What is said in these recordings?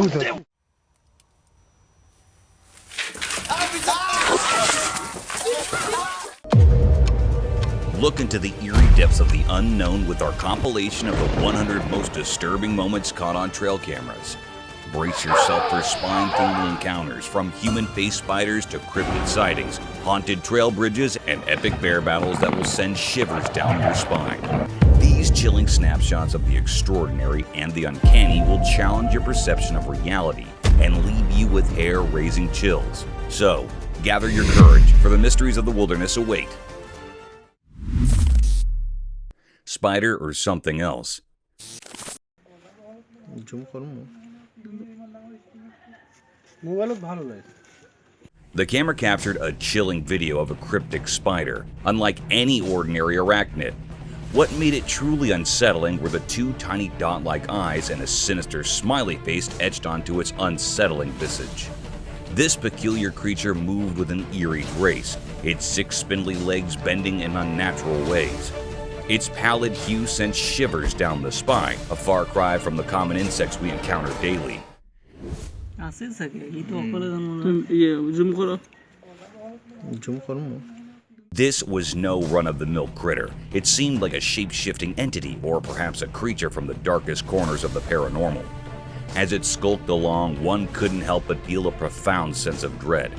Look into the eerie depths of the unknown with our compilation of the 100 most disturbing moments caught on trail cameras. Brace yourself for spine-tingling encounters, from human-faced spiders to cryptid sightings, haunted trail bridges, and epic bear battles that will send shivers down your spine. These chilling snapshots of the extraordinary and the uncanny will challenge your perception of reality and leave you with hair-raising chills. So, gather your courage, for the mysteries of the wilderness await. Spider or something else? The camera captured a chilling video of a cryptic spider, unlike any ordinary arachnid. What made it truly unsettling were the two tiny dot-like eyes and a sinister smiley face etched onto its unsettling visage. This peculiar creature moved with an eerie grace, its 6 spindly legs bending in unnatural ways. Its pallid hue sent shivers down the spine, a far cry from the common insects we encounter daily. This was no run-of-the-mill critter. It seemed like a shape-shifting entity, or perhaps a creature from the darkest corners of the paranormal. As it skulked along, one couldn't help but feel a profound sense of dread.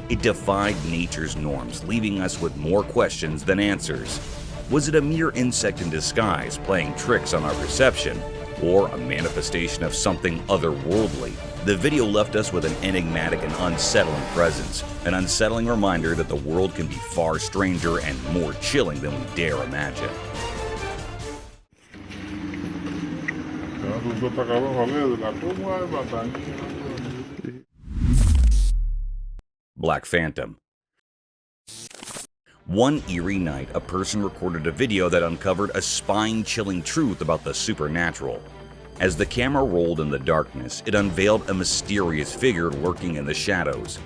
It defied nature's norms, leaving us with more questions than answers. Was it a mere insect in disguise, playing tricks on our perception, or a manifestation of something otherworldly? The video left us with an enigmatic and unsettling presence, an unsettling reminder that the world can be far stranger and more chilling than we dare imagine. Black Phantom. One eerie night, a person recorded a video that uncovered a spine-chilling truth about the supernatural. As the camera rolled in the darkness, it unveiled a mysterious figure lurking in the shadows.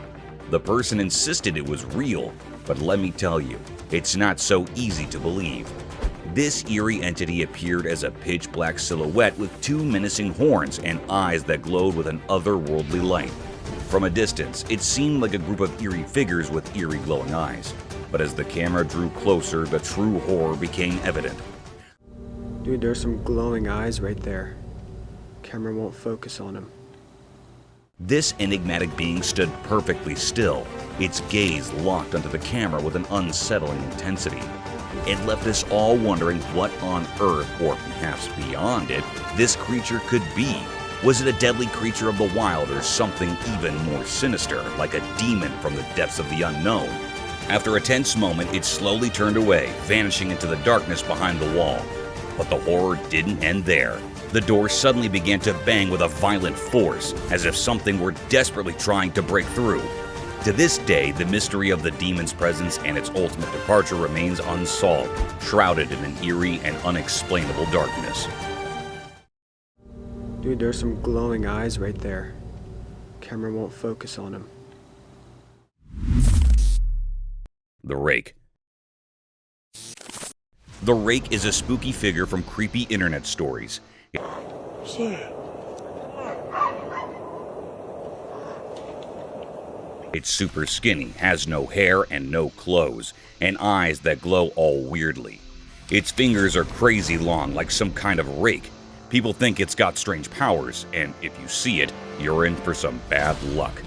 The person insisted it was real, but let me tell you, it's not so easy to believe. This eerie entity appeared as a pitch-black silhouette with 2 menacing horns and eyes that glowed with an otherworldly light. From a distance, it seemed like a group of eerie figures with eerie glowing eyes. But as the camera drew closer, the true horror became evident. Dude, there's some glowing eyes right there. Camera won't focus on him. This enigmatic being stood perfectly still, its gaze locked onto the camera with an unsettling intensity. It left us all wondering what on earth, or perhaps beyond it, this creature could be. Was it a deadly creature of the wild, or something even more sinister, like a demon from the depths of the unknown? After a tense moment, it slowly turned away, vanishing into the darkness behind the wall. But the horror didn't end there. The door suddenly began to bang with a violent force, as if something were desperately trying to break through. To this day, the mystery of the demon's presence and its ultimate departure remains unsolved, shrouded in an eerie and unexplainable darkness. Dude, there's some glowing eyes right there. Camera won't focus on him. The Rake. The Rake is a spooky figure from creepy internet stories. It's super skinny, has no hair and no clothes, and eyes that glow all weirdly. Its fingers are crazy long, like some kind of rake. People think it's got strange powers, and if you see it, you're in for some bad luck.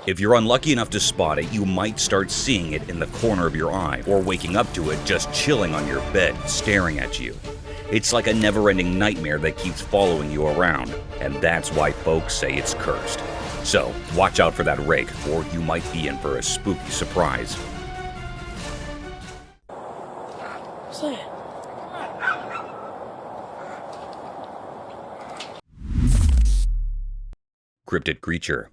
If you're unlucky enough to spot it, you might start seeing it in the corner of your eye, or waking up to it just chilling on your bed, staring at you. It's like a never-ending nightmare that keeps following you around, and that's why folks say it's cursed. So, watch out for that rake, or you might be in for a spooky surprise. Cryptid creature.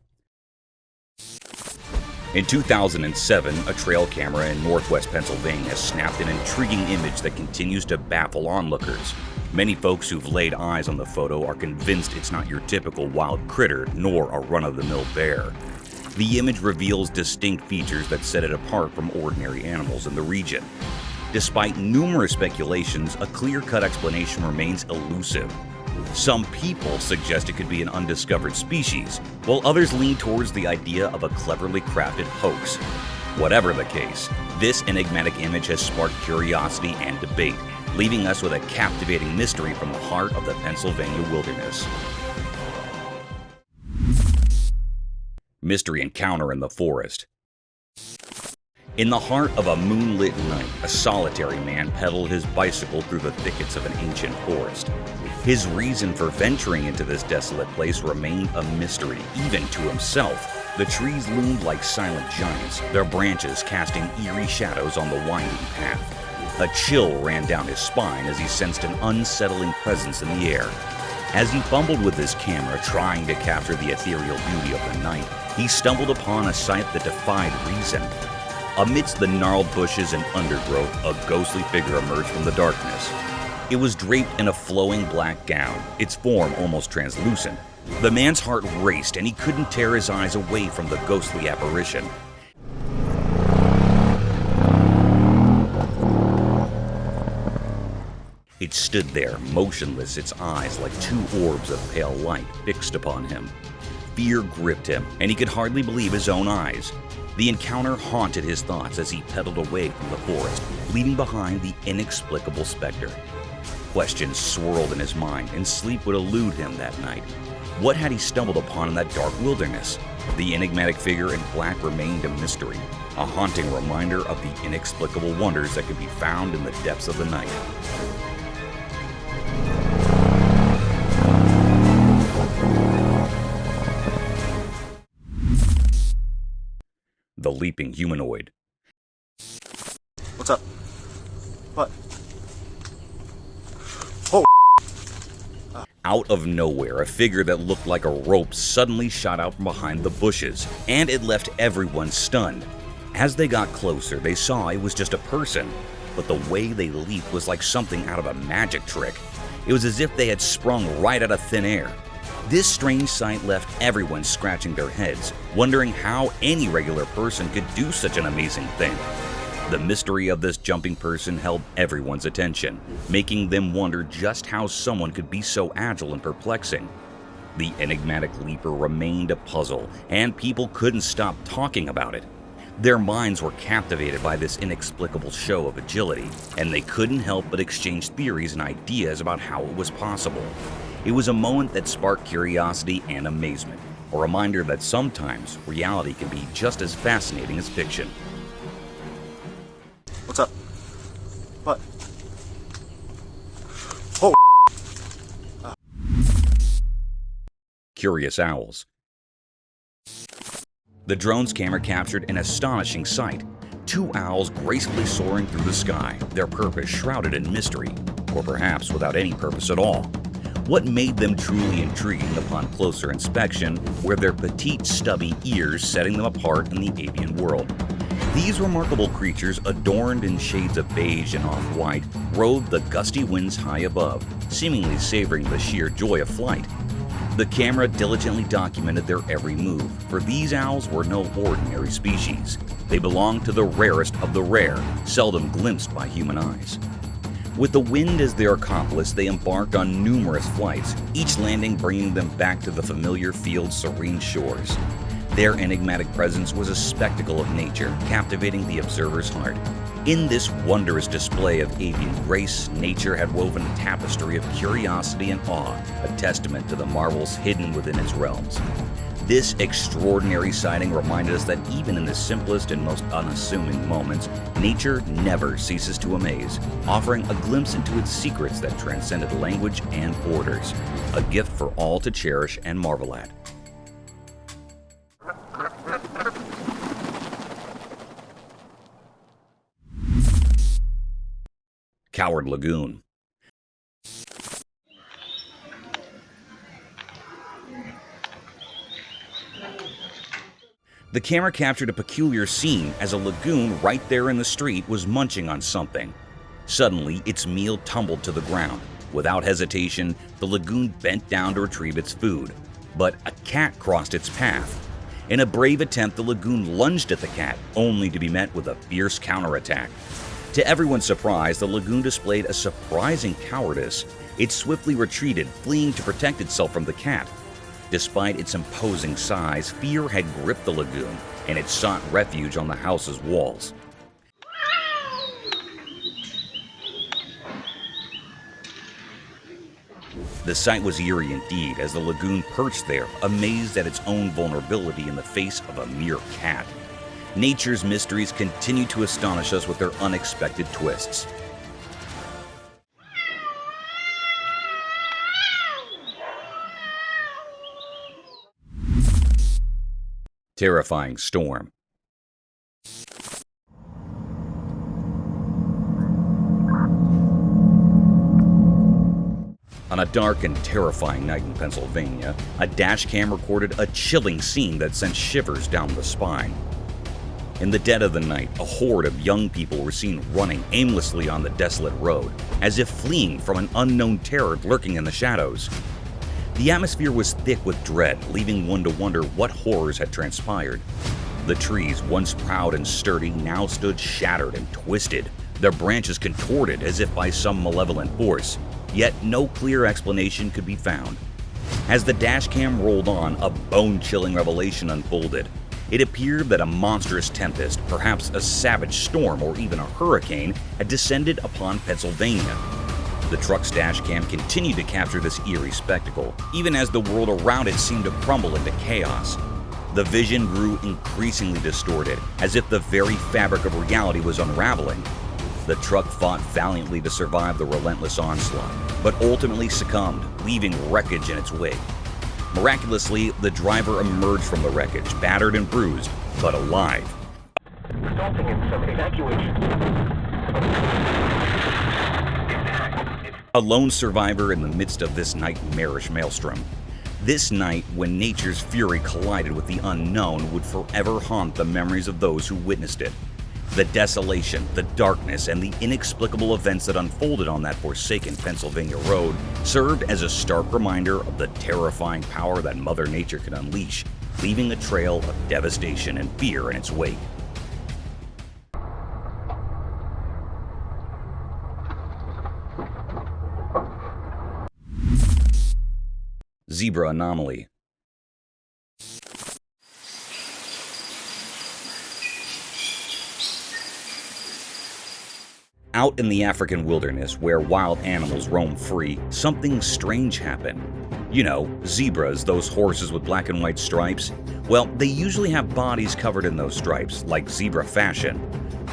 In 2007, a trail camera in northwest Pennsylvania snapped an intriguing image that continues to baffle onlookers. Many folks who've laid eyes on the photo are convinced it's not your typical wild critter, nor a run-of-the-mill bear. The image reveals distinct features that set it apart from ordinary animals in the region. Despite numerous speculations, a clear-cut explanation remains elusive. Some people suggest it could be an undiscovered species, while others lean towards the idea of a cleverly crafted hoax. Whatever the case, this enigmatic image has sparked curiosity and debate, leaving us with a captivating mystery from the heart of the Pennsylvania wilderness. Mystery encounter in the forest. In the heart of a moonlit night, a solitary man pedaled his bicycle through the thickets of an ancient forest. His reason for venturing into this desolate place remained a mystery, even to himself. The trees loomed like silent giants, their branches casting eerie shadows on the winding path. A chill ran down his spine as he sensed an unsettling presence in the air. As he fumbled with his camera, trying to capture the ethereal beauty of the night, he stumbled upon a sight that defied reason. Amidst the gnarled bushes and undergrowth, a ghostly figure emerged from the darkness. It was draped in a flowing black gown, its form almost translucent. The man's heart raced, and he couldn't tear his eyes away from the ghostly apparition. It stood there, motionless, its eyes like two orbs of pale light fixed upon him. Fear gripped him, and he could hardly believe his own eyes. The encounter haunted his thoughts as he pedaled away from the forest, leaving behind the inexplicable specter. Questions swirled in his mind, and sleep would elude him that night. What had he stumbled upon in that dark wilderness? The enigmatic figure in black remained a mystery, a haunting reminder of the inexplicable wonders that could be found in the depths of the night. The leaping humanoid. What's up? What? Out of nowhere, a figure that looked like a rope suddenly shot out from behind the bushes, and it left everyone stunned. As they got closer, they saw it was just a person, but the way they leaped was like something out of a magic trick. It was as if they had sprung right out of thin air. This strange sight left everyone scratching their heads, wondering how any regular person could do such an amazing thing. The mystery of this jumping person held everyone's attention, making them wonder just how someone could be so agile and perplexing. The enigmatic leaper remained a puzzle, and people couldn't stop talking about it. Their minds were captivated by this inexplicable show of agility, and they couldn't help but exchange theories and ideas about how it was possible. It was a moment that sparked curiosity and amazement, a reminder that sometimes reality can be just as fascinating as fiction. What's up? What? Curious owls. The drone's camera captured an astonishing sight. Two owls gracefully soaring through the sky, their purpose shrouded in mystery, or perhaps without any purpose at all. What made them truly intriguing upon closer inspection were their petite, stubby ears setting them apart in the avian world. These remarkable creatures, adorned in shades of beige and off-white, rode the gusty winds high above, seemingly savoring the sheer joy of flight. The camera diligently documented their every move, for these owls were no ordinary species. They belonged to the rarest of the rare, seldom glimpsed by human eyes. With the wind as their accomplice, they embarked on numerous flights, each landing bringing them back to the familiar field's serene shores. Their enigmatic presence was a spectacle of nature, captivating the observer's heart. In this wondrous display of avian grace, nature had woven a tapestry of curiosity and awe, a testament to the marvels hidden within its realms. This extraordinary sighting reminded us that even in the simplest and most unassuming moments, nature never ceases to amaze, offering a glimpse into its secrets that transcended language and borders, a gift for all to cherish and marvel at. Coward Lagoon. The camera captured a peculiar scene as a lagoon right there in the street was munching on something. Suddenly, its meal tumbled to the ground. Without hesitation, the lagoon bent down to retrieve its food. But a cat crossed its path. In a brave attempt, the lagoon lunged at the cat, only to be met with a fierce counterattack. To everyone's surprise, the lagoon displayed a surprising cowardice. It swiftly retreated, fleeing to protect itself from the cat. Despite its imposing size, fear had gripped the lagoon, and it sought refuge on the house's walls. The sight was eerie indeed, as the lagoon perched there, amazed at its own vulnerability in the face of a mere cat. Nature's mysteries continue to astonish us with their unexpected twists. Terrifying storm. On a dark and terrifying night in Pennsylvania, a dash cam recorded a chilling scene that sent shivers down the spine. In the dead of the night, a horde of young people were seen running aimlessly on the desolate road, as if fleeing from an unknown terror lurking in the shadows. The atmosphere was thick with dread, leaving one to wonder what horrors had transpired. The trees, once proud and sturdy, now stood shattered and twisted, their branches contorted as if by some malevolent force. Yet no clear explanation could be found. As the dashcam rolled on, a bone-chilling revelation unfolded. It appeared that a monstrous tempest, perhaps a savage storm or even a hurricane, had descended upon Pennsylvania. The truck's dashcam continued to capture this eerie spectacle, even as the world around it seemed to crumble into chaos. The vision grew increasingly distorted, as if the very fabric of reality was unraveling. The truck fought valiantly to survive the relentless onslaught, but ultimately succumbed, leaving wreckage in its wake. Miraculously, the driver emerged from the wreckage, battered and bruised, but alive. Resulting in some evacuation. A lone survivor in the midst of this nightmarish maelstrom. This night, when nature's fury collided with the unknown, would forever haunt the memories of those who witnessed it. The desolation, the darkness, and the inexplicable events that unfolded on that forsaken Pennsylvania road served as a stark reminder of the terrifying power that Mother Nature can unleash, leaving a trail of devastation and fear in its wake. Zebra anomaly. Out in the African wilderness, where wild animals roam free, something strange happened. You know, zebras, those horses with black and white stripes. Well, they usually have bodies covered in those stripes, like zebra fashion.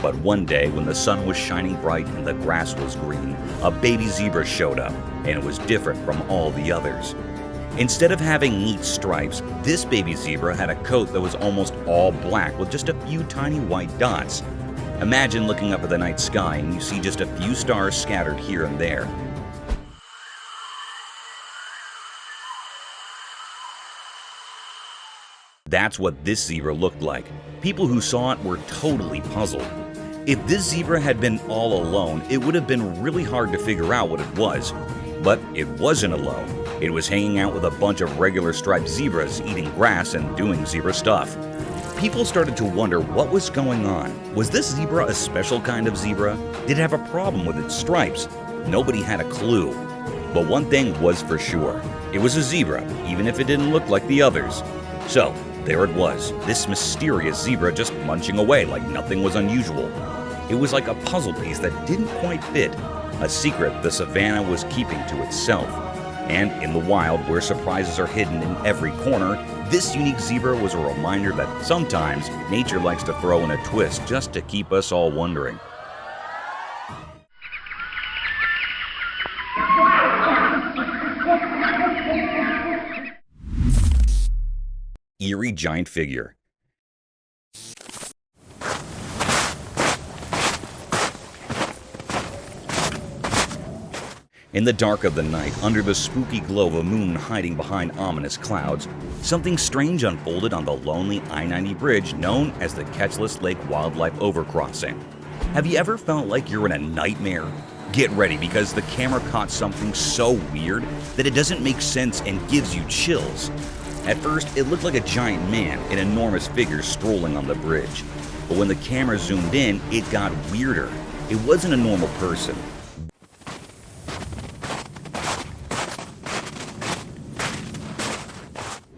But one day, when the sun was shining bright and the grass was green, a baby zebra showed up, and it was different from all the others. Instead of having neat stripes, this baby zebra had a coat that was almost all black with just a few tiny white dots. Imagine looking up at the night sky and you see just a few stars scattered here and there. That's what this zebra looked like. People who saw it were totally puzzled. If this zebra had been all alone, it would have been really hard to figure out what it was. But it wasn't alone. It was hanging out with a bunch of regular striped zebras, eating grass and doing zebra stuff. People started to wonder what was going on. Was this zebra a special kind of zebra? Did it have a problem with its stripes? Nobody had a clue. But one thing was for sure. It was a zebra, even if it didn't look like the others. So, there it was, this mysterious zebra just munching away like nothing was unusual. It was like a puzzle piece that didn't quite fit, a secret the savannah was keeping to itself. And in the wild, where surprises are hidden in every corner, this unique zebra was a reminder that sometimes nature likes to throw in a twist just to keep us all wondering. Eerie giant figure. In the dark of the night, under the spooky glow of a moon hiding behind ominous clouds, something strange unfolded on the lonely I-90 bridge known as the Ketchless Lake Wildlife Overcrossing. Have you ever felt like you're in a nightmare? Get ready, because the camera caught something so weird that it doesn't make sense and gives you chills. At first, it looked like a giant man, an enormous figure strolling on the bridge. But when the camera zoomed in, it got weirder. It wasn't a normal person.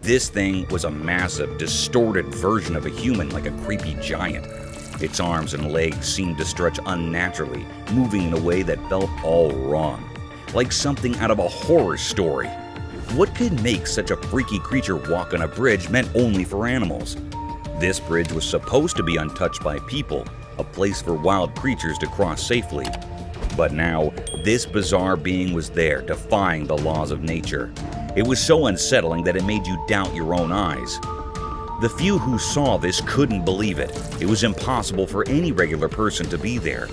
This thing was a massive, distorted version of a human, like a creepy giant. Its arms and legs seemed to stretch unnaturally, moving in a way that felt all wrong, like something out of a horror story. What could make such a freaky creature walk on a bridge meant only for animals? This bridge was supposed to be untouched by people, a place for wild creatures to cross safely. But now, this bizarre being was there, defying the laws of nature. It was so unsettling that it made you doubt your own eyes. The few who saw this couldn't believe it. It was impossible for any regular person to be there.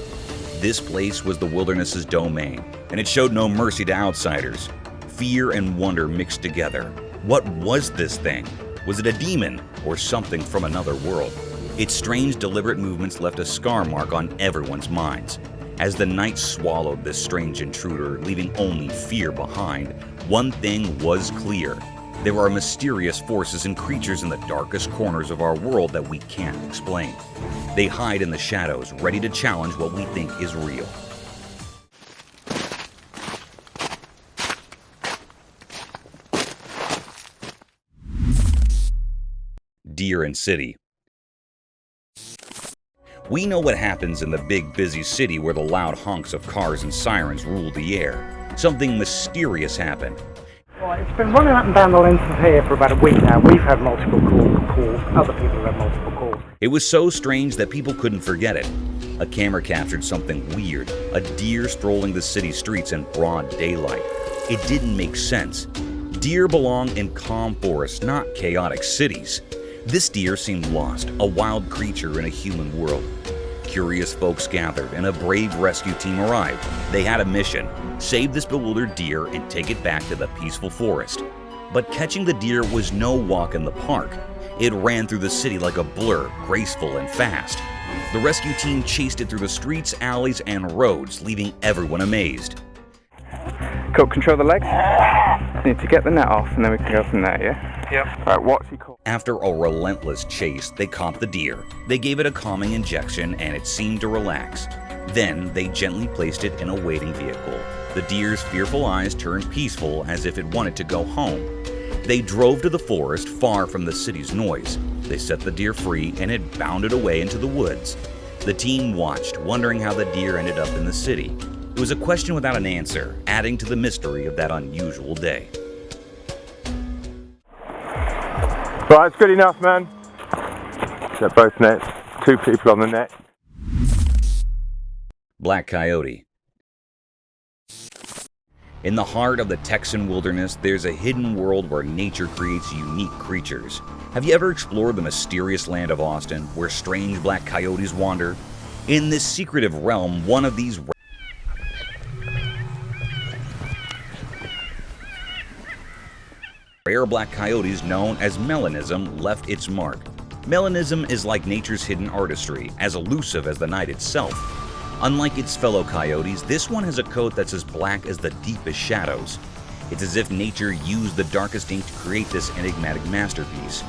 This place was the wilderness's domain, and it showed no mercy to outsiders. Fear and wonder mixed together. What was this thing? Was it a demon or something from another world? Its strange, deliberate movements left a scar mark on everyone's minds. As the night swallowed this strange intruder, leaving only fear behind, one thing was clear. There are mysterious forces and creatures in the darkest corners of our world that we can't explain. They hide in the shadows, ready to challenge what we think is real. Deer and City. We know what happens in the big, busy city where the loud honks of cars and sirens rule the air. Something mysterious happened. Well, it's been running up and down the length of here for about a week now. We've had multiple calls. Other people have had multiple calls. It was so strange that people couldn't forget it. A camera captured something weird, a deer strolling the city streets in broad daylight. It didn't make sense. Deer belong in calm forests, not chaotic cities. This deer seemed lost, a wild creature in a human world. Curious folks gathered, and a brave rescue team arrived. They had a mission: save this bewildered deer and take it back to the peaceful forest. But catching the deer was no walk in the park. It ran through the city like a blur, graceful and fast. The rescue team chased it through the streets, alleys, and roads, leaving everyone amazed. Cool, control the legs. Need to get the net off and then we can go from there, yeah? Yep. Right, what's he called? After a relentless chase, they caught the deer. They gave it a calming injection and it seemed to relax. Then they gently placed it in a waiting vehicle. The deer's fearful eyes turned peaceful, as if it wanted to go home. They drove to the forest, far from the city's noise. They set the deer free and it bounded away into the woods. The team watched, wondering how the deer ended up in the city. It was a question without an answer, adding to the mystery of that unusual day. Right, it's good enough, man. Get both nets. 2 people on the net. Black coyote. In the heart of the Texan wilderness, there's a hidden world where nature creates unique creatures. Have you ever explored the mysterious land of Austin, where strange black coyotes wander? In this secretive realm, one of these rare black coyotes, known as melanism, left its mark. Melanism is like nature's hidden artistry, as elusive as the night itself. Unlike its fellow coyotes, this one has a coat that's as black as the deepest shadows. It's as if nature used the darkest ink to create this enigmatic masterpiece.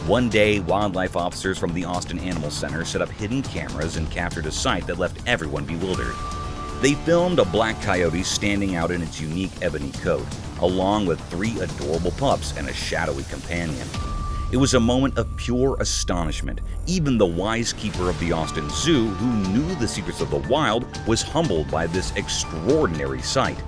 One day, wildlife officers from the Austin Animal Center set up hidden cameras and captured a sight that left everyone bewildered. They filmed a black coyote standing out in its unique ebony coat, along with 3 adorable pups and a shadowy companion. It was a moment of pure astonishment. Even the wise keeper of the Austin Zoo, who knew the secrets of the wild, was humbled by this extraordinary sight.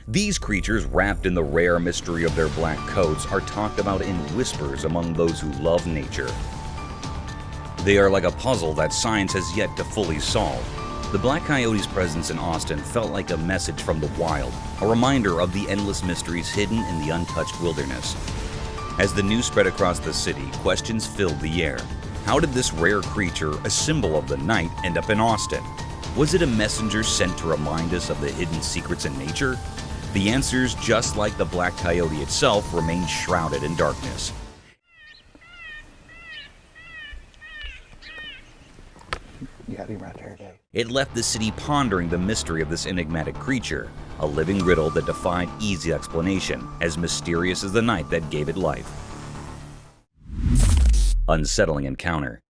These creatures, wrapped in the rare mystery of their black coats, are talked about in whispers among those who love nature. They are like a puzzle that science has yet to fully solve. The black coyote's presence in Austin felt like a message from the wild, a reminder of the endless mysteries hidden in the untouched wilderness. As the news spread across the city, questions filled the air. How did this rare creature, a symbol of the night, end up in Austin? Was it a messenger sent to remind us of the hidden secrets in nature? The answers, just like the black coyote itself, remain shrouded in darkness. It left the city pondering the mystery of this enigmatic creature, a living riddle that defied easy explanation, as mysterious as the night that gave it life. Unsettling encounter.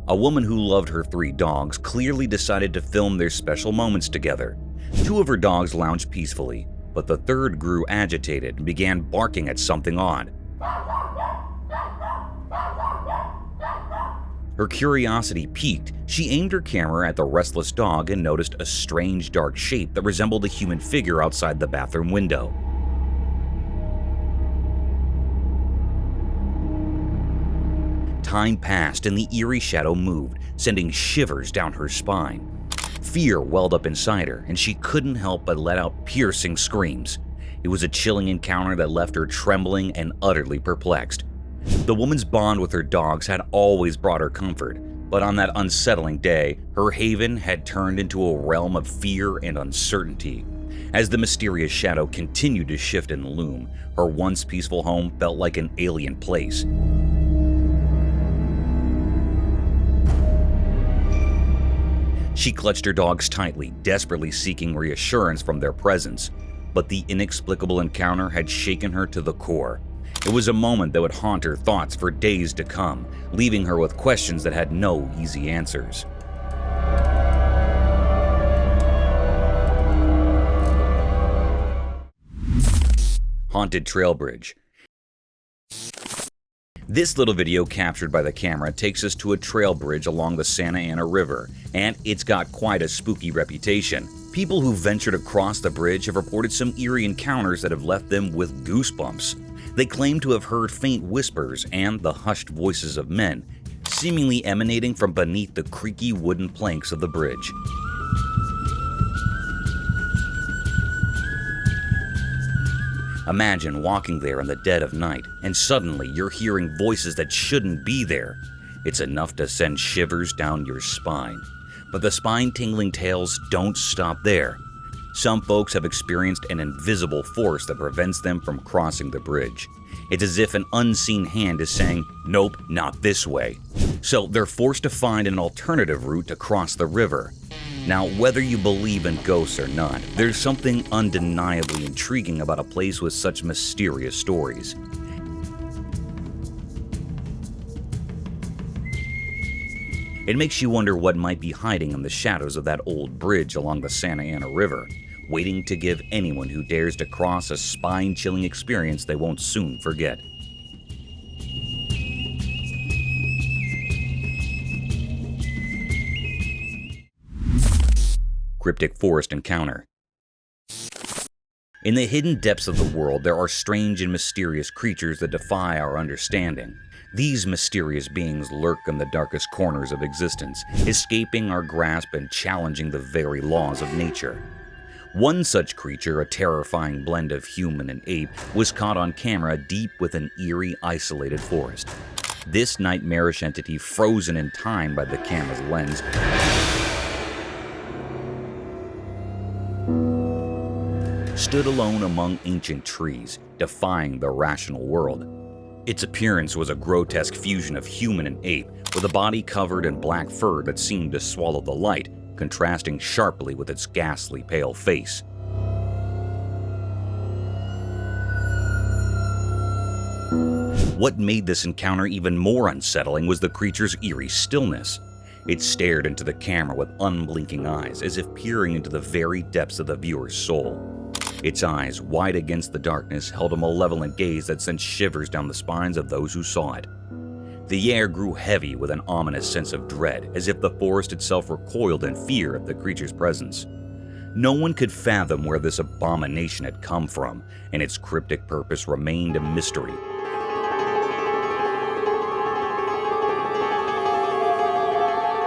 A woman who loved her 3 dogs clearly decided to film their special moments together. 2 of her dogs lounged peacefully, but the 3rd grew agitated and began barking at something odd. Her curiosity piqued. She aimed her camera at the restless dog and noticed a strange dark shape that resembled a human figure outside the bathroom window. Time passed and the eerie shadow moved, sending shivers down her spine. Fear welled up inside her, and she couldn't help but let out piercing screams. It was a chilling encounter that left her trembling and utterly perplexed. The woman's bond with her dogs had always brought her comfort, but on that unsettling day, her haven had turned into a realm of fear and uncertainty. As the mysterious shadow continued to shift and loom, her once peaceful home felt like an alien place. She clutched her dogs tightly, desperately seeking reassurance from their presence. But the inexplicable encounter had shaken her to the core. It was a moment that would haunt her thoughts for days to come, leaving her with questions that had no easy answers. Haunted Trail Bridge. This little video captured by the camera takes us to a trail bridge along the Santa Ana River, and it's got quite a spooky reputation. People who ventured across the bridge have reported some eerie encounters that have left them with goosebumps. They claim to have heard faint whispers and the hushed voices of men, seemingly emanating from beneath the creaky wooden planks of the bridge. Imagine walking there in the dead of night, and suddenly you're hearing voices that shouldn't be there. It's enough to send shivers down your spine. But the spine-tingling tales don't stop there. Some folks have experienced an invisible force that prevents them from crossing the bridge. It's as if an unseen hand is saying, "Nope, not this way." So they're forced to find an alternative route to cross the river. Now, whether you believe in ghosts or not, there's something undeniably intriguing about a place with such mysterious stories. It makes you wonder what might be hiding in the shadows of that old bridge along the Santa Ana River, waiting to give anyone who dares to cross a spine-chilling experience they won't soon forget. Cryptic Forest Encounter. In the hidden depths of the world, there are strange and mysterious creatures that defy our understanding. These mysterious beings lurk in the darkest corners of existence, escaping our grasp and challenging the very laws of nature. One such creature, a terrifying blend of human and ape, was caught on camera deep within eerie, isolated forest. This nightmarish entity, frozen in time by the camera's lens, stood alone among ancient trees, defying the rational world. Its appearance was a grotesque fusion of human and ape, with a body covered in black fur that seemed to swallow the light, contrasting sharply with its ghastly pale face. What made this encounter even more unsettling was the creature's eerie stillness. It stared into the camera with unblinking eyes, as if peering into the very depths of the viewer's soul. Its eyes, wide against the darkness, held a malevolent gaze that sent shivers down the spines of those who saw it. The air grew heavy with an ominous sense of dread, as if the forest itself recoiled in fear of the creature's presence. No one could fathom where this abomination had come from, and its cryptic purpose remained a mystery.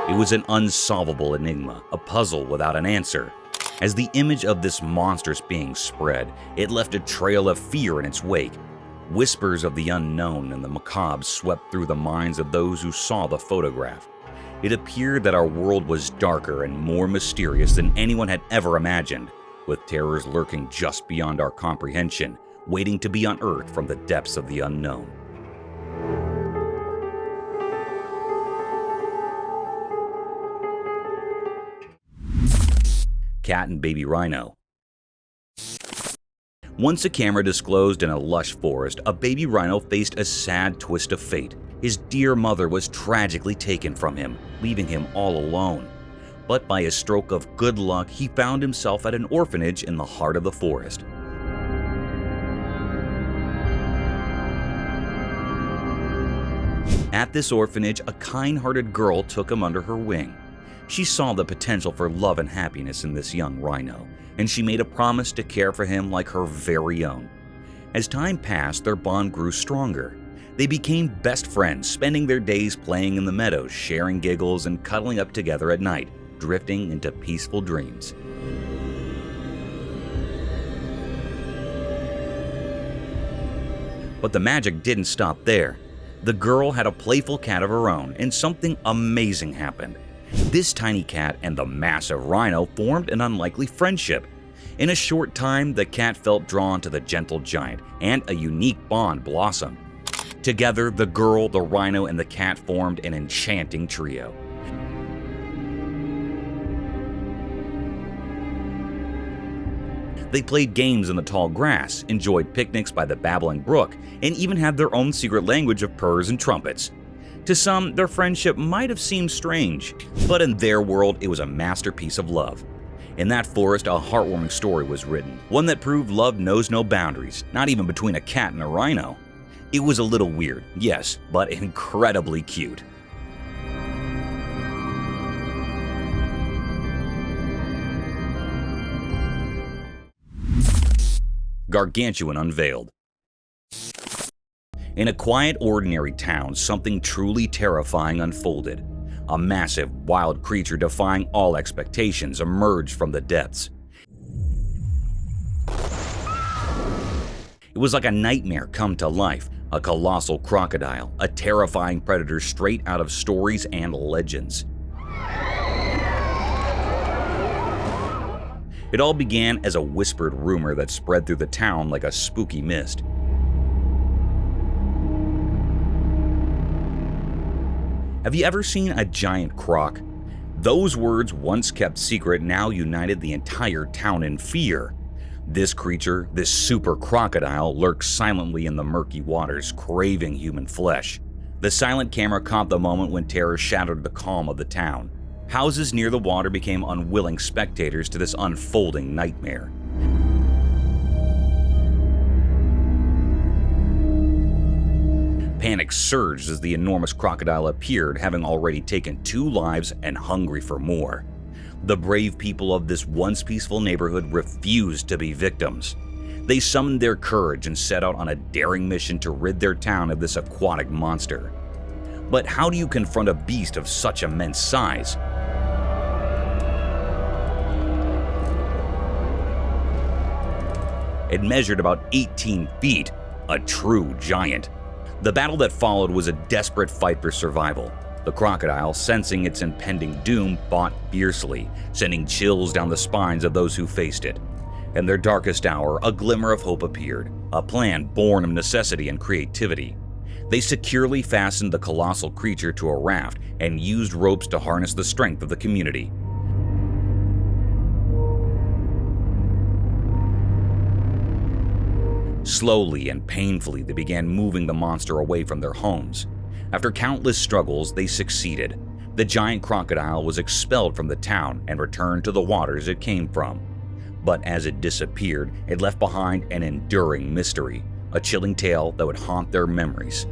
It was an unsolvable enigma, a puzzle without an answer. As the image of this monstrous being spread, it left a trail of fear in its wake. Whispers of the unknown and the macabre swept through the minds of those who saw the photograph. It appeared that our world was darker and more mysterious than anyone had ever imagined, with terrors lurking just beyond our comprehension, waiting to be unearthed from the depths of the unknown. Cat and baby rhino. Once the camera disclosed in a lush forest, a baby rhino faced a sad twist of fate. His dear mother was tragically taken from him, leaving him all alone. But by a stroke of good luck, he found himself at an orphanage in the heart of the forest. At this orphanage, a kind-hearted girl took him under her wing. She saw the potential for love and happiness in this young rhino, and she made a promise to care for him like her very own. As time passed, their bond grew stronger. They became best friends, spending their days playing in the meadows, sharing giggles, and cuddling up together at night, drifting into peaceful dreams. But the magic didn't stop there. The girl had a playful cat of her own, and something amazing happened. This tiny cat and the massive rhino formed an unlikely friendship. In a short time, the cat felt drawn to the gentle giant, and a unique bond blossomed. Together, the girl, the rhino, and the cat formed an enchanting trio. They played games in the tall grass, enjoyed picnics by the babbling brook, and even had their own secret language of purrs and trumpets. To some, their friendship might have seemed strange, but in their world, it was a masterpiece of love. In that forest, a heartwarming story was written, one that proved love knows no boundaries, not even between a cat and a rhino. It was a little weird, yes, but incredibly cute. Gargantuan unveiled. In a quiet, ordinary town, something truly terrifying unfolded. A massive, wild creature defying all expectations emerged from the depths. It was like a nightmare come to life, a colossal crocodile, a terrifying predator straight out of stories and legends. It all began as a whispered rumor that spread through the town like a spooky mist. Have you ever seen a giant croc? Those words, once kept secret, now united the entire town in fear. This creature, this super crocodile, lurks silently in the murky waters, craving human flesh. The silent camera caught the moment when terror shattered the calm of the town. Houses near the water became unwilling spectators to this unfolding nightmare. Panic surged as the enormous crocodile appeared, having already taken 2 lives and hungry for more. The brave people of this once peaceful neighborhood refused to be victims. They summoned their courage and set out on a daring mission to rid their town of this aquatic monster. But how do you confront a beast of such immense size? It measured about 18 feet, a true giant. The battle that followed was a desperate fight for survival. The crocodile, sensing its impending doom, fought fiercely, sending chills down the spines of those who faced it. In their darkest hour, a glimmer of hope appeared, a plan born of necessity and creativity. They securely fastened the colossal creature to a raft and used ropes to harness the strength of the community. Slowly and painfully, they began moving the monster away from their homes. After countless struggles, they succeeded. The giant crocodile was expelled from the town and returned to the waters it came from. But as it disappeared, it left behind an enduring mystery, a chilling tale that would haunt their memories.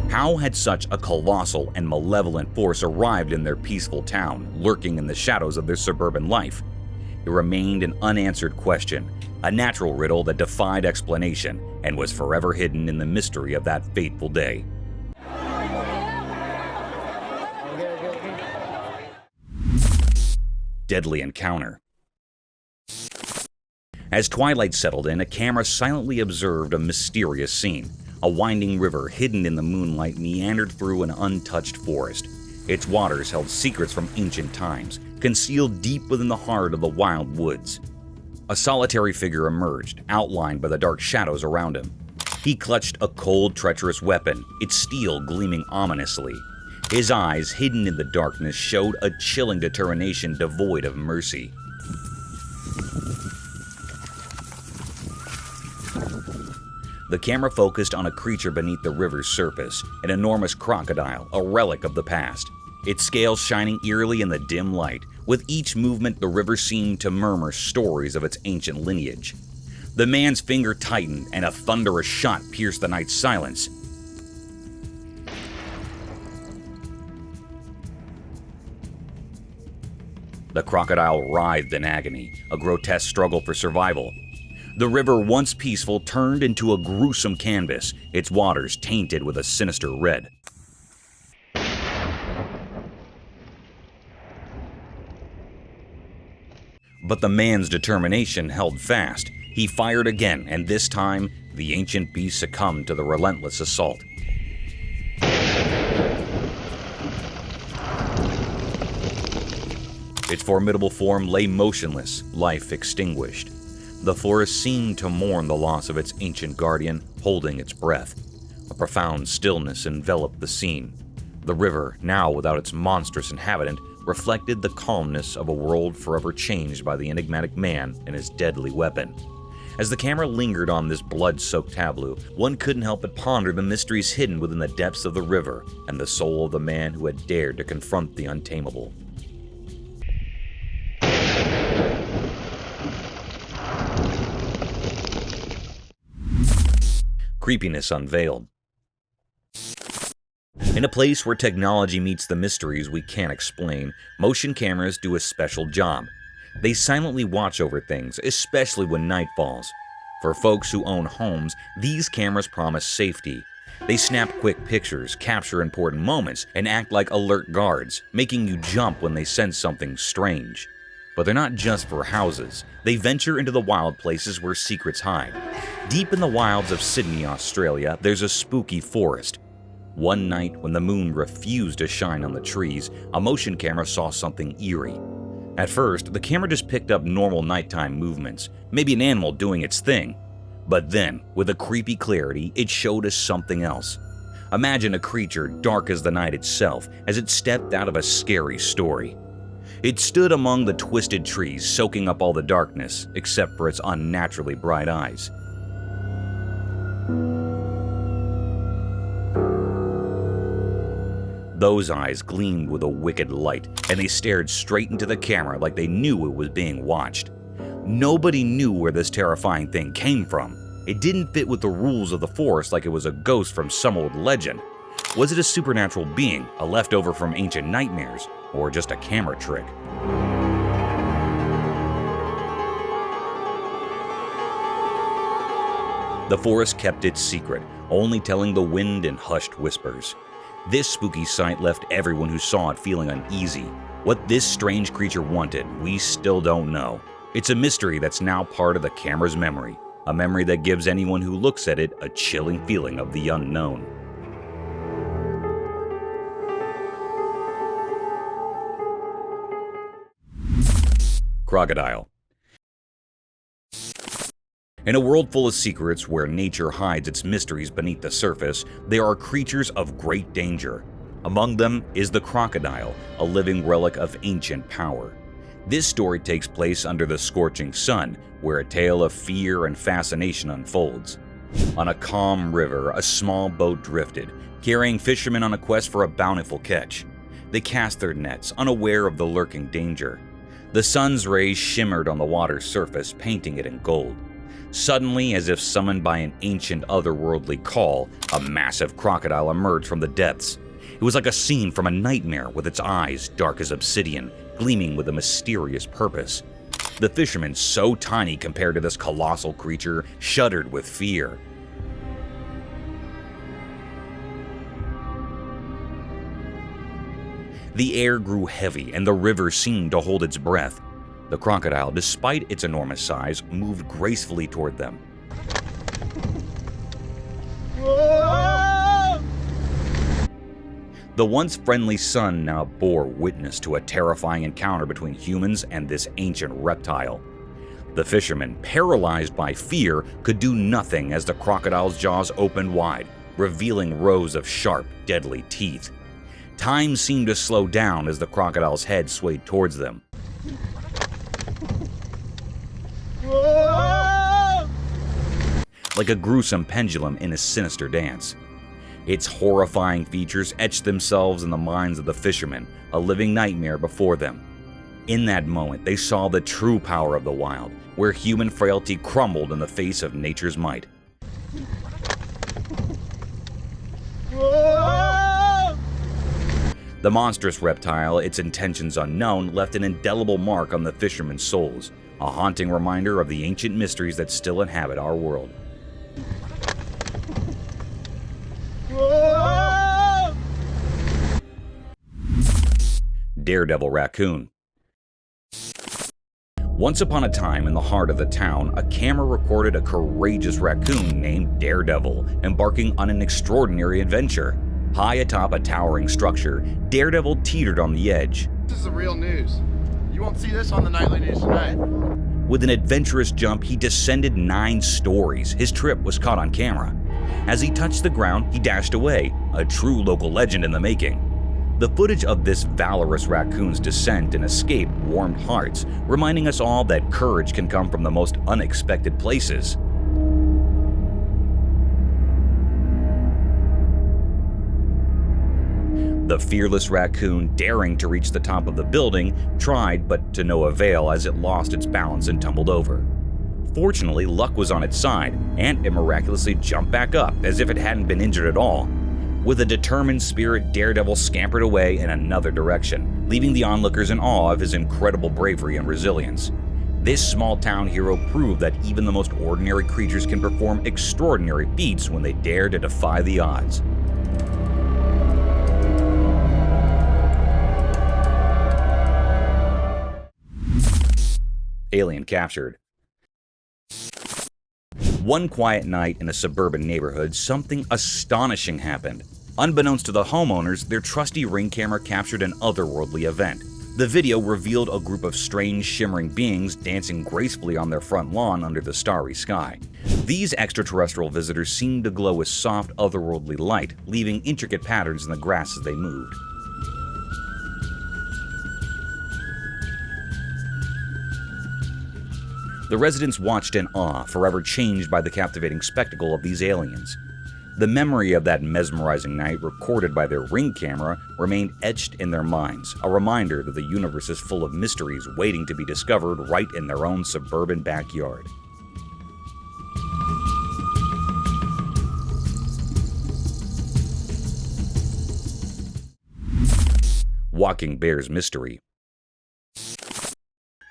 How had such a colossal and malevolent force arrived in their peaceful town, lurking in the shadows of their suburban life? It remained an unanswered question, a natural riddle that defied explanation and was forever hidden in the mystery of that fateful day. Deadly encounter. As twilight settled in, a camera silently observed a mysterious scene. A winding river hidden in the moonlight meandered through an untouched forest. Its waters held secrets from ancient times, concealed deep within the heart of the wild woods. A solitary figure emerged, outlined by the dark shadows around him. He clutched a cold, treacherous weapon, its steel gleaming ominously. His eyes, hidden in the darkness, showed a chilling determination devoid of mercy. The camera focused on a creature beneath the river's surface, an enormous crocodile, a relic of the past. Its scales shining eerily in the dim light. With each movement, the river seemed to murmur stories of its ancient lineage. The man's finger tightened, and a thunderous shot pierced the night's silence. The crocodile writhed in agony, a grotesque struggle for survival. The river, once peaceful, turned into a gruesome canvas, its waters tainted with a sinister red. But the man's determination held fast. He fired again, and this time, the ancient beast succumbed to the relentless assault. Its formidable form lay motionless, life extinguished. The forest seemed to mourn the loss of its ancient guardian, holding its breath. A profound stillness enveloped the scene. The river, now without its monstrous inhabitant, reflected the calmness of a world forever changed by the enigmatic man and his deadly weapon. As the camera lingered on this blood-soaked tableau, one couldn't help but ponder the mysteries hidden within the depths of the river and the soul of the man who had dared to confront the untamable. Creepiness unveiled. In a place where technology meets the mysteries we can't explain, motion cameras do a special job. They silently watch over things, especially when night falls. For folks who own homes, these cameras promise safety. They snap quick pictures, capture important moments, and act like alert guards, making you jump when they sense something strange. But they're not just for houses. They venture into the wild places where secrets hide. Deep in the wilds of Sydney, Australia, there's a spooky forest. One night, when the moon refused to shine on the trees, a motion camera saw something eerie. At first, the camera just picked up normal nighttime movements, maybe an animal doing its thing. But then, with a creepy clarity, it showed us something else. Imagine a creature dark as the night itself as it stepped out of a scary story. It stood among the twisted trees, soaking up all the darkness, except for its unnaturally bright eyes. Those eyes gleamed with a wicked light, and they stared straight into the camera like they knew it was being watched. Nobody knew where this terrifying thing came from. It didn't fit with the rules of the forest like it was a ghost from some old legend. Was it a supernatural being, a leftover from ancient nightmares, or just a camera trick? The forest kept its secret, only telling the wind in hushed whispers. This spooky sight left everyone who saw it feeling uneasy. What this strange creature wanted, we still don't know. It's a mystery that's now part of the camera's memory, a memory that gives anyone who looks at it a chilling feeling of the unknown. Crocodile. In a world full of secrets where nature hides its mysteries beneath the surface, there are creatures of great danger. Among them is the crocodile, a living relic of ancient power. This story takes place under the scorching sun, where a tale of fear and fascination unfolds. On a calm river, a small boat drifted, carrying fishermen on a quest for a bountiful catch. They cast their nets, unaware of the lurking danger. The sun's rays shimmered on the water's surface, painting it in gold. Suddenly, as if summoned by an ancient otherworldly call, a massive crocodile emerged from the depths. It was like a scene from a nightmare, with its eyes dark as obsidian, gleaming with a mysterious purpose. The fishermen, so tiny compared to this colossal creature, shuddered with fear. The air grew heavy, and the river seemed to hold its breath. The crocodile, despite its enormous size, moved gracefully toward them. The once friendly sun now bore witness to a terrifying encounter between humans and this ancient reptile. The fishermen, paralyzed by fear, could do nothing as the crocodile's jaws opened wide, revealing rows of sharp, deadly teeth. Time seemed to slow down as the crocodile's head swayed towards them. Like a gruesome pendulum in a sinister dance. Its horrifying features etched themselves in the minds of the fishermen, a living nightmare before them. In that moment, they saw the true power of the wild, where human frailty crumbled in the face of nature's might. The monstrous reptile, its intentions unknown, left an indelible mark on the fishermen's souls, a haunting reminder of the ancient mysteries that still inhabit our world. Daredevil raccoon. Once upon a time in the heart of the town, a camera recorded a courageous raccoon named Daredevil embarking on an extraordinary adventure. High atop a towering structure, Daredevil teetered on the edge. This is the real news. You won't see this on the nightly news tonight. With an adventurous jump, he descended 9 stories. His trip was caught on camera. As he touched the ground, he dashed away, a true local legend in the making. The footage of this valorous raccoon's descent and escape warmed hearts, reminding us all that courage can come from the most unexpected places. The fearless raccoon, daring to reach the top of the building, tried but to no avail as it lost its balance and tumbled over. Fortunately, luck was on its side, and it miraculously jumped back up as if it hadn't been injured at all. With a determined spirit, Daredevil scampered away in another direction, leaving the onlookers in awe of his incredible bravery and resilience. This small-town hero proved that even the most ordinary creatures can perform extraordinary feats when they dare to defy the odds. Alien captured. One quiet night in a suburban neighborhood, something astonishing happened. Unbeknownst to the homeowners, their trusty Ring camera captured an otherworldly event. The video revealed a group of strange, shimmering beings dancing gracefully on their front lawn under the starry sky. These extraterrestrial visitors seemed to glow with soft, otherworldly light, leaving intricate patterns in the grass as they moved. The residents watched in awe, forever changed by the captivating spectacle of these aliens. The memory of that mesmerizing night recorded by their Ring camera remained etched in their minds, a reminder that the universe is full of mysteries waiting to be discovered right in their own suburban backyard. Walking Bear's mystery.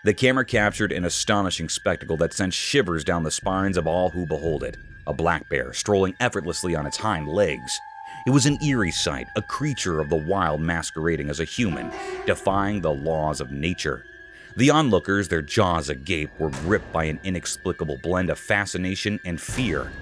The camera captured an astonishing spectacle that sent shivers down the spines of all who behold it. A black bear strolling effortlessly on its hind legs. It was an eerie sight, a creature of the wild masquerading as a human, defying the laws of nature. The onlookers, their jaws agape, were gripped by an inexplicable blend of fascination and fear.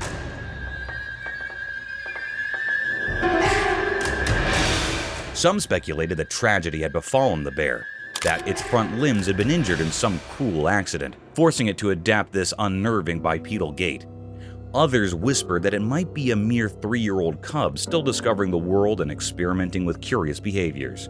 Some speculated that tragedy had befallen the bear, that its front limbs had been injured in some cruel accident, forcing it to adapt this unnerving bipedal gait. Others whispered that it might be a mere 3-year-old cub still discovering the world and experimenting with curious behaviors.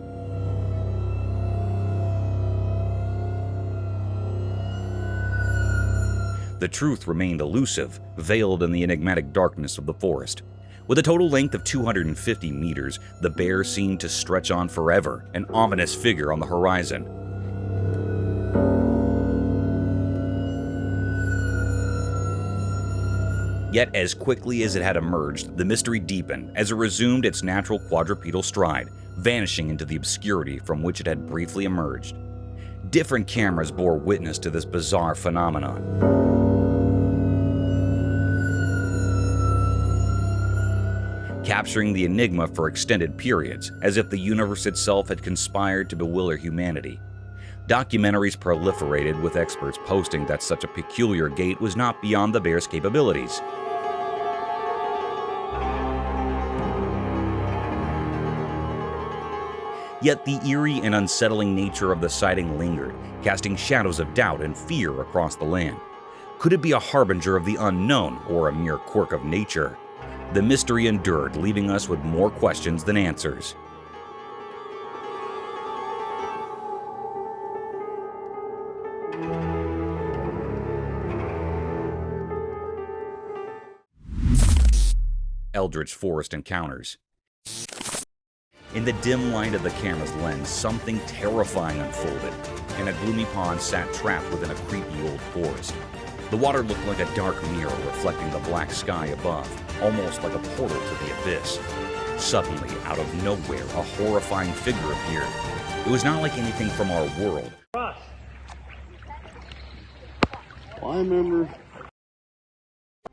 The truth remained elusive, veiled in the enigmatic darkness of the forest. With a total length of 250 meters, the bear seemed to stretch on forever, an ominous figure on the horizon. Yet as quickly as it had emerged, the mystery deepened as it resumed its natural quadrupedal stride, vanishing into the obscurity from which it had briefly emerged. Different cameras bore witness to this bizarre phenomenon. Capturing the enigma for extended periods, as if the universe itself had conspired to bewilder humanity. Documentaries proliferated, with experts posting that such a peculiar gait was not beyond the bear's capabilities. Yet the eerie and unsettling nature of the sighting lingered, casting shadows of doubt and fear across the land. Could it be a harbinger of the unknown or a mere quirk of nature? The mystery endured, leaving us with more questions than answers. Eldritch forest encounters. In the dim light of the camera's lens, something terrifying unfolded, and a gloomy pond sat trapped within a creepy old forest. The water looked like a dark mirror reflecting the black sky above, almost like a portal to the abyss. Suddenly, out of nowhere, a horrifying figure appeared. It was not like anything from our world. Well, I remember.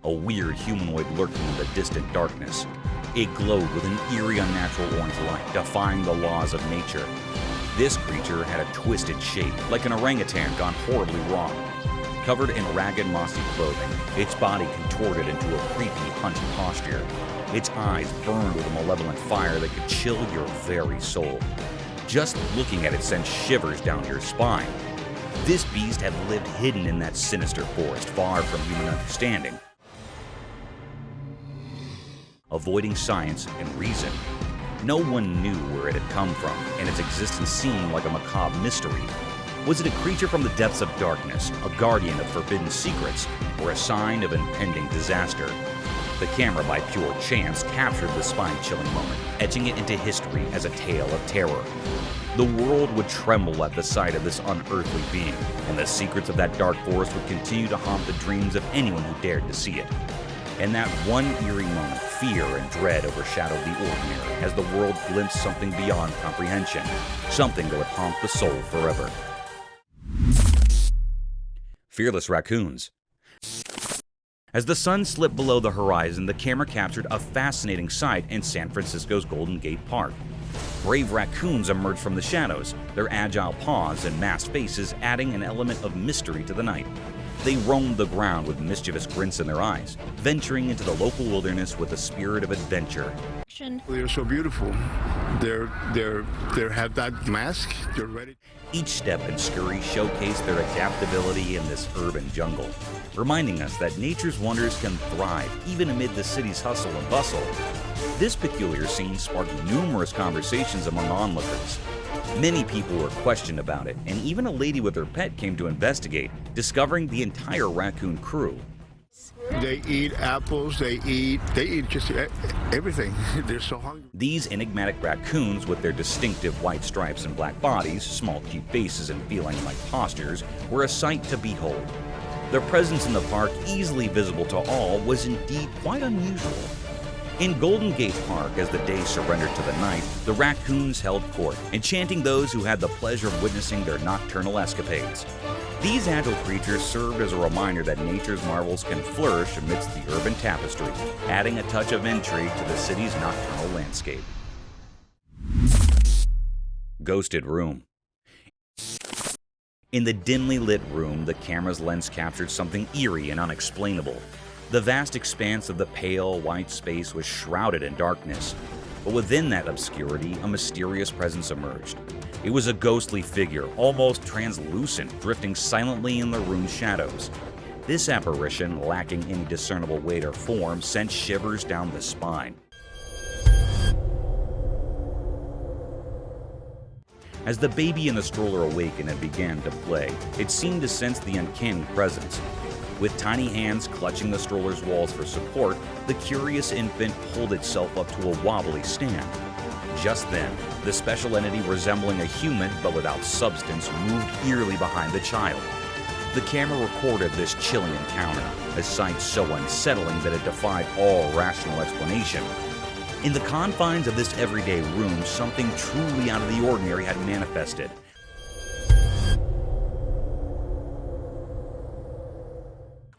A weird humanoid lurking in the distant darkness. It glowed with an eerie, unnatural orange light, defying the laws of nature. This creature had a twisted shape, like an orangutan gone horribly wrong. Covered in ragged, mossy clothing, its body contorted into a creepy, hunched posture. Its eyes burned with a malevolent fire that could chill your very soul. Just looking at it sent shivers down your spine. This beast had lived hidden in that sinister forest, far from human understanding. Avoiding science and reason, no one knew where it had come from, and its existence seemed like a macabre mystery. Was it a creature from the depths of darkness, a guardian of forbidden secrets, or a sign of impending disaster? The camera, by pure chance, captured the spine-chilling moment, etching it into history as a tale of terror. The world would tremble at the sight of this unearthly being, and the secrets of that dark forest would continue to haunt the dreams of anyone who dared to see it. In that one eerie moment, fear and dread overshadowed the ordinary as the world glimpsed something beyond comprehension, something that would haunt the soul forever. Fearless raccoons. As the sun slipped below the horizon, the camera captured a fascinating sight in San Francisco's Golden Gate Park. Brave raccoons emerged from the shadows, their agile paws and masked faces adding an element of mystery to the night. They roamed the ground with mischievous grins in their eyes, venturing into the local wilderness with a spirit of adventure. They're so beautiful. They have that mask. They're ready. Each step and scurry showcased their adaptability in this urban jungle, reminding us that nature's wonders can thrive even amid the city's hustle and bustle. This peculiar scene sparked numerous conversations among onlookers. Many people were questioned about it, and even a lady with her pet came to investigate, discovering the entire raccoon crew. They eat apples. They eat just everything. They're so hungry. These enigmatic raccoons, with their distinctive white stripes and black bodies, small cute faces, and feline-like postures, were a sight to behold. Their presence in the park, easily visible to all, was indeed quite unusual. In Golden Gate Park, as the day surrendered to the night, the raccoons held court, enchanting those who had the pleasure of witnessing their nocturnal escapades. These agile creatures served as a reminder that nature's marvels can flourish amidst the urban tapestry, adding a touch of intrigue to the city's nocturnal landscape. Ghosted Room. In the dimly lit room, the camera's lens captured something eerie and unexplainable. The vast expanse of the pale, white space was shrouded in darkness, but within that obscurity, a mysterious presence emerged. It was a ghostly figure, almost translucent, drifting silently in the room's shadows. This apparition, lacking any discernible weight or form, sent shivers down the spine. As the baby in the stroller awakened and began to play, it seemed to sense the uncanny presence. With tiny hands clutching the stroller's walls for support, the curious infant pulled itself up to a wobbly stand. Just then, the special entity resembling a human but without substance moved eerily behind the child. The camera recorded this chilling encounter, a sight so unsettling that it defied all rational explanation. In the confines of this everyday room, something truly out of the ordinary had manifested.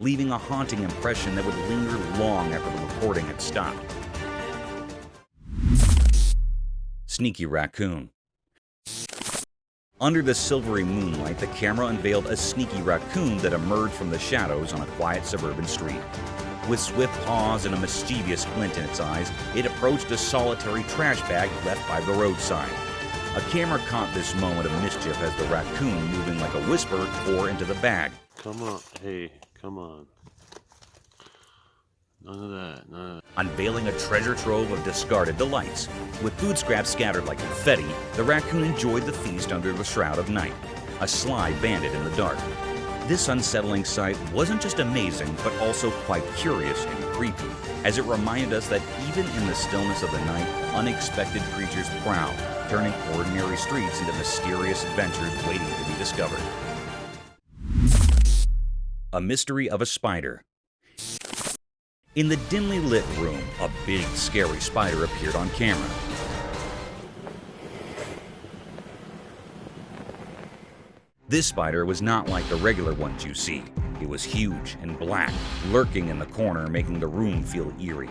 Leaving a haunting impression that would linger long after the recording had stopped. Sneaky raccoon. Under the silvery moonlight, the camera unveiled a sneaky raccoon that emerged from the shadows on a quiet suburban street. With swift paws and a mischievous glint in its eyes, it approached a solitary trash bag left by the roadside. A camera caught this moment of mischief as the raccoon, moving like a whisper, tore into the bag. Come on, hey, come on. None of that, none of that. Unveiling a treasure trove of discarded delights. With food scraps scattered like confetti, the raccoon enjoyed the feast under the shroud of night, a sly bandit in the dark. This unsettling sight wasn't just amazing, but also quite curious and creepy, as it reminded us that even in the stillness of the night, unexpected creatures prowl, turning ordinary streets into mysterious adventures waiting to be discovered. A mystery of a spider. In the dimly lit room, a big, scary spider appeared on camera. This spider was not like the regular ones you see. It was huge and black, lurking in the corner, making the room feel eerie.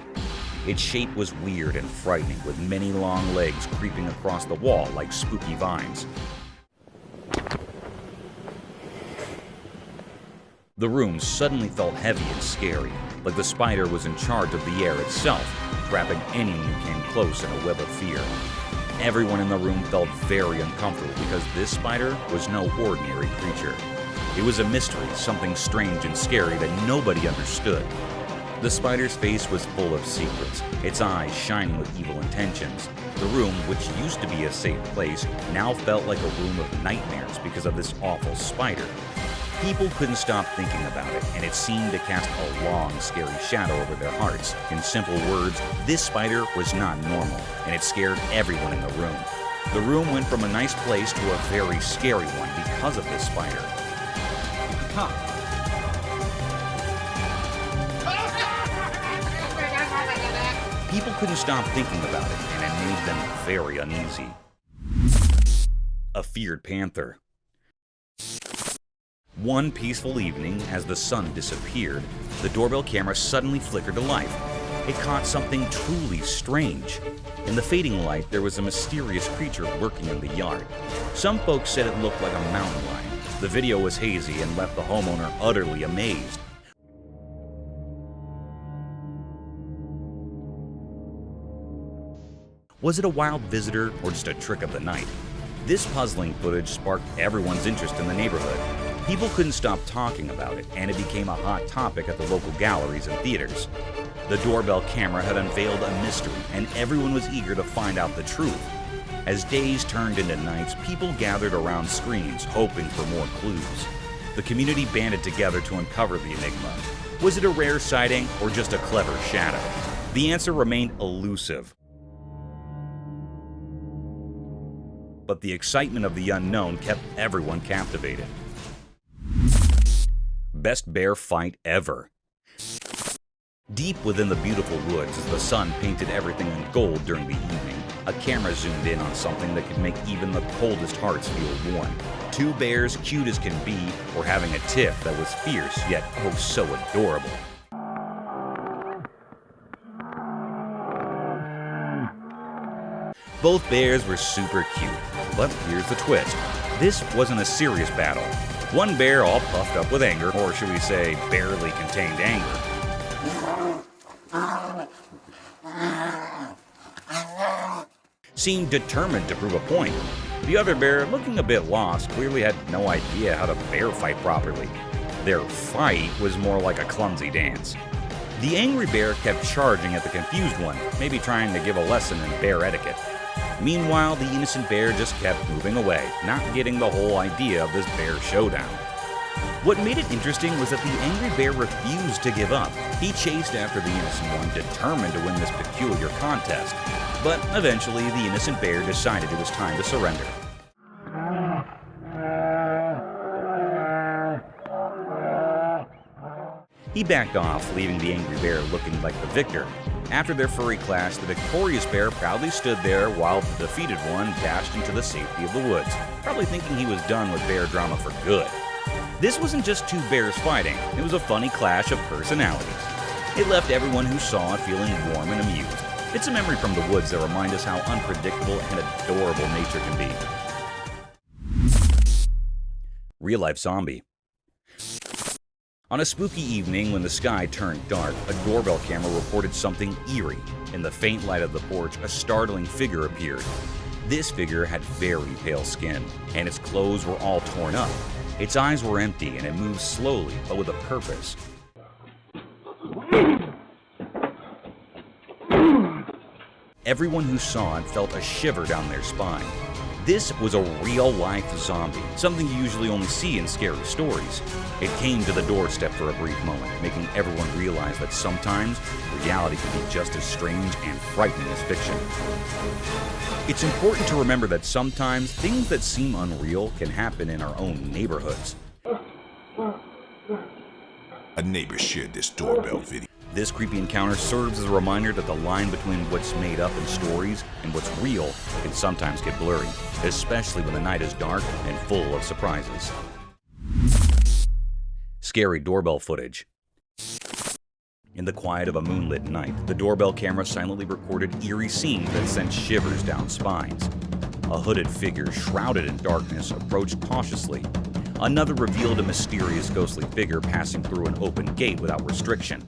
Its shape was weird and frightening, with many long legs creeping across the wall like spooky vines. The room suddenly felt heavy and scary, like the spider was in charge of the air itself, trapping anyone who came close in a web of fear. Everyone in the room felt very uncomfortable because this spider was no ordinary creature. It was a mystery, something strange and scary that nobody understood. The spider's face was full of secrets, its eyes shining with evil intentions. The room, which used to be a safe place, now felt like a room of nightmares because of this awful spider. People couldn't stop thinking about it, and it seemed to cast a long, scary shadow over their hearts. In simple words, this spider was not normal, and it scared everyone in the room. The room went from a nice place to a very scary one because of this spider. People couldn't stop thinking about it, and it made them very uneasy. A feared panther. One peaceful evening, as the sun disappeared, the doorbell camera suddenly flickered to life. It caught something truly strange. In the fading light, there was a mysterious creature lurking in the yard. Some folks said it looked like a mountain lion. The video was hazy and left the homeowner utterly amazed. Was it a wild visitor or just a trick of the night? This puzzling footage sparked everyone's interest in the neighborhood. People couldn't stop talking about it, and it became a hot topic at the local galleries and theaters. The doorbell camera had unveiled a mystery, and everyone was eager to find out the truth. As days turned into nights, people gathered around screens, hoping for more clues. The community banded together to uncover the enigma. Was it a rare sighting or just a clever shadow? The answer remained elusive. But the excitement of the unknown kept everyone captivated. Best bear fight ever. Deep within the beautiful woods, as the sun painted everything in gold during the evening, a camera zoomed in on something that could make even the coldest hearts feel warm. Two bears, cute as can be, were having a tiff that was fierce, yet oh so adorable. Both bears were super cute, but here's the twist. This wasn't a serious battle. One bear, all puffed up with anger, or should we say, barely contained anger, seemed determined to prove a point. The other bear, looking a bit lost, clearly had no idea how to bear fight properly. Their fight was more like a clumsy dance. The angry bear kept charging at the confused one, maybe trying to give a lesson in bear etiquette. Meanwhile, the innocent bear just kept moving away, not getting the whole idea of this bear showdown. What made it interesting was that the angry bear refused to give up. He chased after the innocent one, determined to win this peculiar contest. But eventually, the innocent bear decided it was time to surrender. He backed off, leaving the angry bear looking like the victor. After their furry clash, the victorious bear proudly stood there while the defeated one dashed into the safety of the woods, probably thinking he was done with bear drama for good. This wasn't just two bears fighting, it was a funny clash of personalities. It left everyone who saw it feeling warm and amused. It's a memory from the woods that reminds us how unpredictable and adorable nature can be. Real-life zombie. On a spooky evening when the sky turned dark, a doorbell camera reported something eerie. In the faint light of the porch, a startling figure appeared. This figure had very pale skin, and its clothes were all torn up. Its eyes were empty, and it moved slowly, but with a purpose. Everyone who saw it felt a shiver down their spine. This was a real-life zombie, something you usually only see in scary stories. It came to the doorstep for a brief moment, making everyone realize that sometimes reality can be just as strange and frightening as fiction. It's important to remember that sometimes things that seem unreal can happen in our own neighborhoods. A neighbor shared this doorbell video. This creepy encounter serves as a reminder that the line between what's made up in stories and what's real can sometimes get blurry, especially when the night is dark and full of surprises. Scary doorbell footage. In the quiet of a moonlit night, the doorbell camera silently recorded eerie scenes that sent shivers down spines. A hooded figure shrouded in darkness approached cautiously. Another revealed a mysterious ghostly figure passing through an open gate without restriction.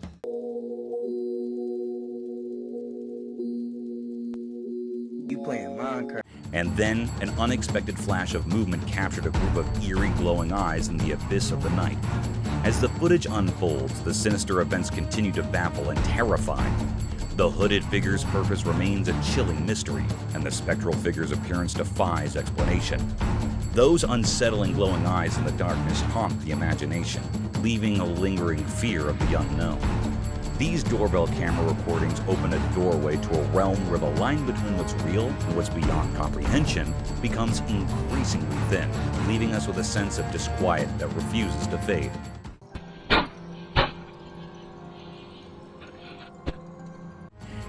And then, an unexpected flash of movement captured a group of eerie glowing eyes in the abyss of the night. As the footage unfolds, the sinister events continue to baffle and terrify. The hooded figure's purpose remains a chilling mystery, and the spectral figure's appearance defies explanation. Those unsettling glowing eyes in the darkness haunt the imagination, leaving a lingering fear of the unknown. These doorbell camera recordings open a doorway to a realm where the line between what's real and what's beyond comprehension becomes increasingly thin, leaving us with a sense of disquiet that refuses to fade.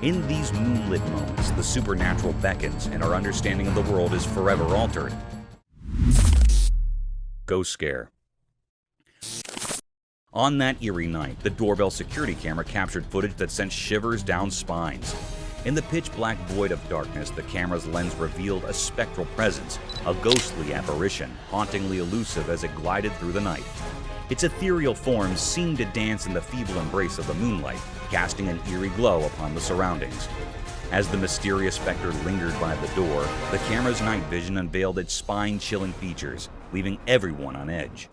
In these moonlit moments, the supernatural beckons and our understanding of the world is forever altered. Ghost scare. On that eerie night, the doorbell security camera captured footage that sent shivers down spines. In the pitch-black void of darkness, the camera's lens revealed a spectral presence, a ghostly apparition, hauntingly elusive as it glided through the night. Its ethereal forms seemed to dance in the feeble embrace of the moonlight, casting an eerie glow upon the surroundings. As the mysterious specter lingered by the door, the camera's night vision unveiled its spine-chilling features, leaving everyone on edge.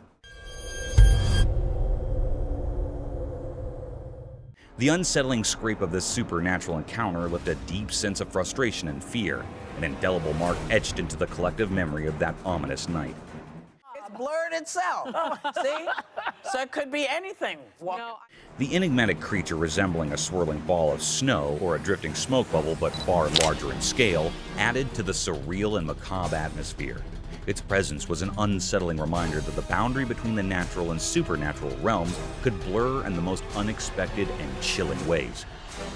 The unsettling scrape of this supernatural encounter left a deep sense of frustration and fear, an indelible mark etched into the collective memory of that ominous night. It's blurred itself. See? So it could be anything. The enigmatic creature, resembling a swirling ball of snow or a drifting smoke bubble but far larger in scale, added to the surreal and macabre atmosphere. Its presence was an unsettling reminder that the boundary between the natural and supernatural realms could blur in the most unexpected and chilling ways.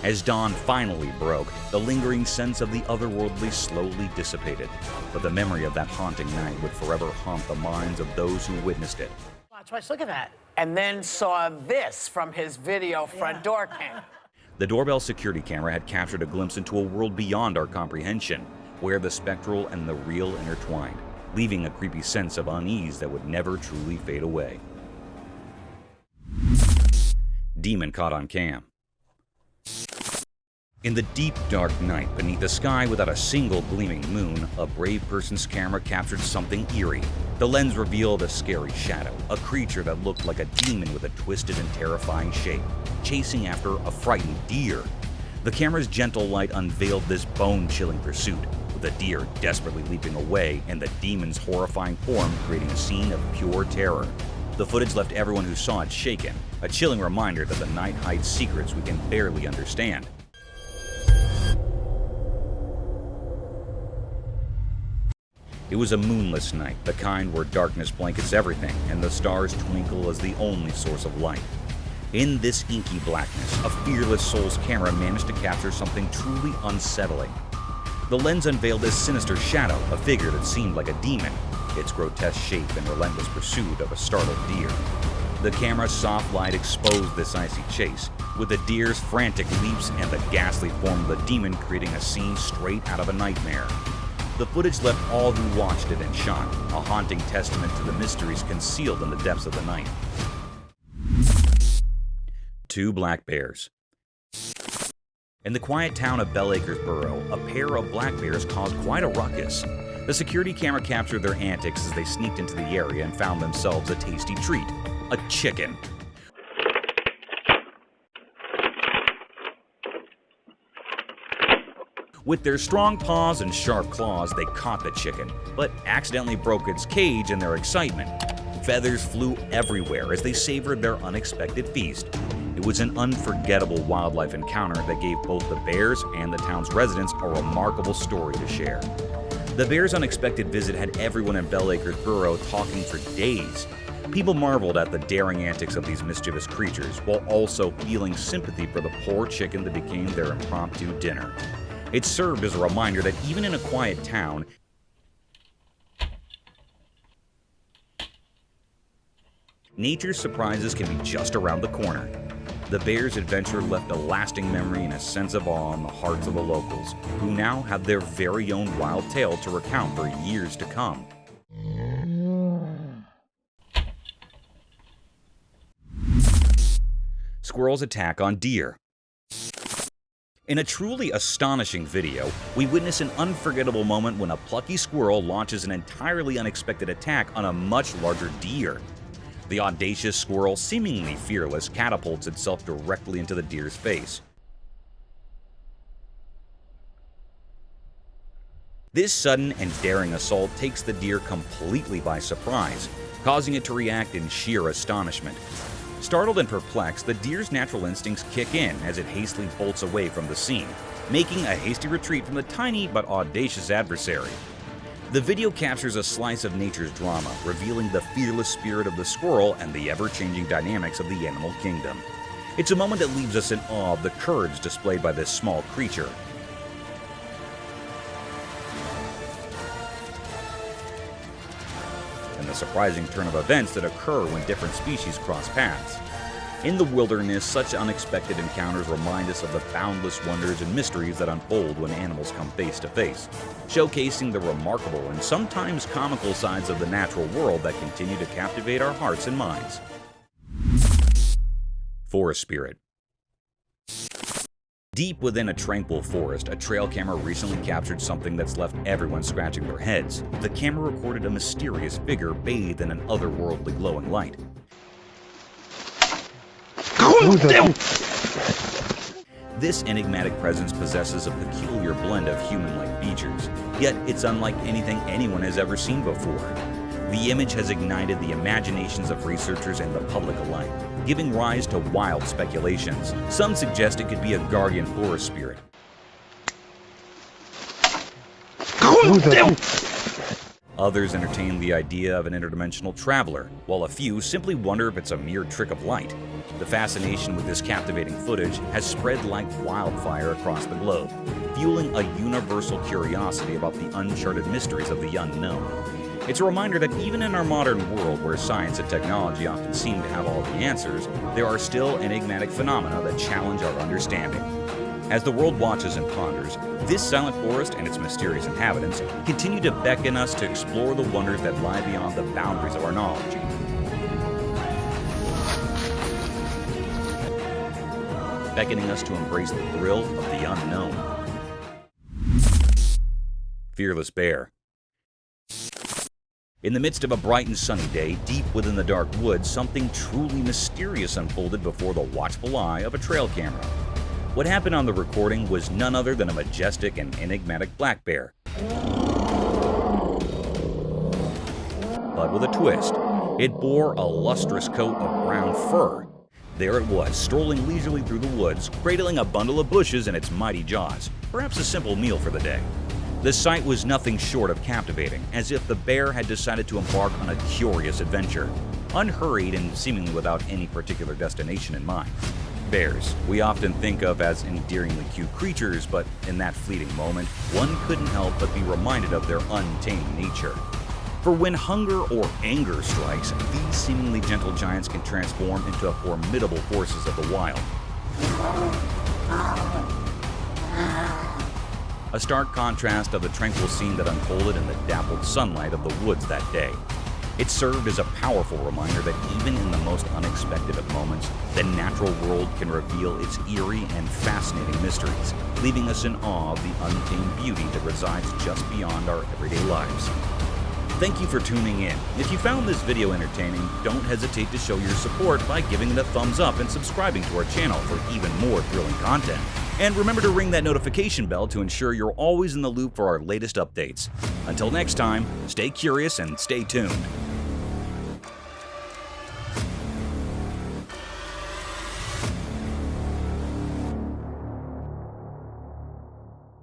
As dawn finally broke, the lingering sense of the otherworldly slowly dissipated, but the memory of that haunting night would forever haunt the minds of those who witnessed it. Watch, look at that. And then saw this from his video front door cam. The doorbell security camera had captured a glimpse into a world beyond our comprehension, where the spectral and the real intertwined, leaving a creepy sense of unease that would never truly fade away. Demon caught on cam. In the deep, dark night, beneath a sky without a single gleaming moon, a brave person's camera captured something eerie. The lens revealed a scary shadow, a creature that looked like a demon with a twisted and terrifying shape, chasing after a frightened deer. The camera's gentle light unveiled this bone-chilling pursuit, with the deer desperately leaping away and the demon's horrifying form creating a scene of pure terror. The footage left everyone who saw it shaken, a chilling reminder that the night hides secrets we can barely understand. It was a moonless night, the kind where darkness blankets everything and the stars twinkle as the only source of light. In this inky blackness, a fearless soul's camera managed to capture something truly unsettling. The lens unveiled this sinister shadow, a figure that seemed like a demon, its grotesque shape and relentless pursuit of a startled deer. The camera's soft light exposed this icy chase, with the deer's frantic leaps and the ghastly form of the demon creating a scene straight out of a nightmare. The footage left all who watched it in shock, a haunting testament to the mysteries concealed in the depths of the night. 2 black bears. In the quiet town of Bell Acres Borough, a pair of black bears caused quite a ruckus. The security camera captured their antics as they sneaked into the area and found themselves a tasty treat: a chicken. With their strong paws and sharp claws, they caught the chicken, but accidentally broke its cage in their excitement. Feathers flew everywhere as they savored their unexpected feast. It was an unforgettable wildlife encounter that gave both the bears and the town's residents a remarkable story to share. The bears' unexpected visit had everyone in Bell Acres Borough talking for days. People marveled at the daring antics of these mischievous creatures, while also feeling sympathy for the poor chicken that became their impromptu dinner. It served as a reminder that even in a quiet town, nature's surprises can be just around the corner. The bears' adventure left a lasting memory and a sense of awe in the hearts of the locals, who now have their very own wild tale to recount for years to come. Squirrel's attack on deer. In a truly astonishing video, we witness an unforgettable moment when a plucky squirrel launches an entirely unexpected attack on a much larger deer. The audacious squirrel, seemingly fearless, catapults itself directly into the deer's face. This sudden and daring assault takes the deer completely by surprise, causing it to react in sheer astonishment. Startled and perplexed, the deer's natural instincts kick in as it hastily bolts away from the scene, making a hasty retreat from the tiny but audacious adversary. The video captures a slice of nature's drama, revealing the fearless spirit of the squirrel and the ever-changing dynamics of the animal kingdom. It's a moment that leaves us in awe of the courage displayed by this small creature. And the surprising turn of events that occur when different species cross paths. In the wilderness, such unexpected encounters remind us of the boundless wonders and mysteries that unfold when animals come face to face, showcasing the remarkable and sometimes comical sides of the natural world that continue to captivate our hearts and minds. Forest Spirit. Deep within a tranquil forest, a trail camera recently captured something that's left everyone scratching their heads. The camera recorded a mysterious figure bathed in an otherworldly glowing light. This enigmatic presence possesses a peculiar blend of human-like features, yet it's unlike anything anyone has ever seen before. The image has ignited the imaginations of researchers and the public alike, giving rise to wild speculations. Some suggest it could be a Gargantuan forest spirit. Others entertain the idea of an interdimensional traveler, while a few simply wonder if it's a mere trick of light. The fascination with this captivating footage has spread like wildfire across the globe, fueling a universal curiosity about the uncharted mysteries of the unknown. It's a reminder that even in our modern world, where science and technology often seem to have all the answers, there are still enigmatic phenomena that challenge our understanding. As the world watches and ponders, this silent forest and its mysterious inhabitants continue to beckon us to explore the wonders that lie beyond the boundaries of our knowledge. Beckoning us to embrace the thrill of the unknown. Fearless Bear. In the midst of a bright and sunny day, deep within the dark woods, something truly mysterious unfolded before the watchful eye of a trail camera. What happened on the recording was none other than a majestic and enigmatic black bear. But with a twist, it bore a lustrous coat of brown fur. There it was, strolling leisurely through the woods, cradling a bundle of bushes in its mighty jaws, perhaps a simple meal for the day. The sight was nothing short of captivating, as if the bear had decided to embark on a curious adventure, unhurried and seemingly without any particular destination in mind. Bears, we often think of as endearingly cute creatures, but in that fleeting moment, one couldn't help but be reminded of their untamed nature. For when hunger or anger strikes, these seemingly gentle giants can transform into formidable forces of the wild. A stark contrast of the tranquil scene that unfolded in the dappled sunlight of the woods that day. It served as a powerful reminder that even in the most unexpected of moments, the natural world can reveal its eerie and fascinating mysteries, leaving us in awe of the untamed beauty that resides just beyond our everyday lives. Thank you for tuning in. If you found this video entertaining, don't hesitate to show your support by giving it a thumbs up and subscribing to our channel for even more thrilling content. And remember to ring that notification bell to ensure you're always in the loop for our latest updates. Until next time, stay curious and stay tuned.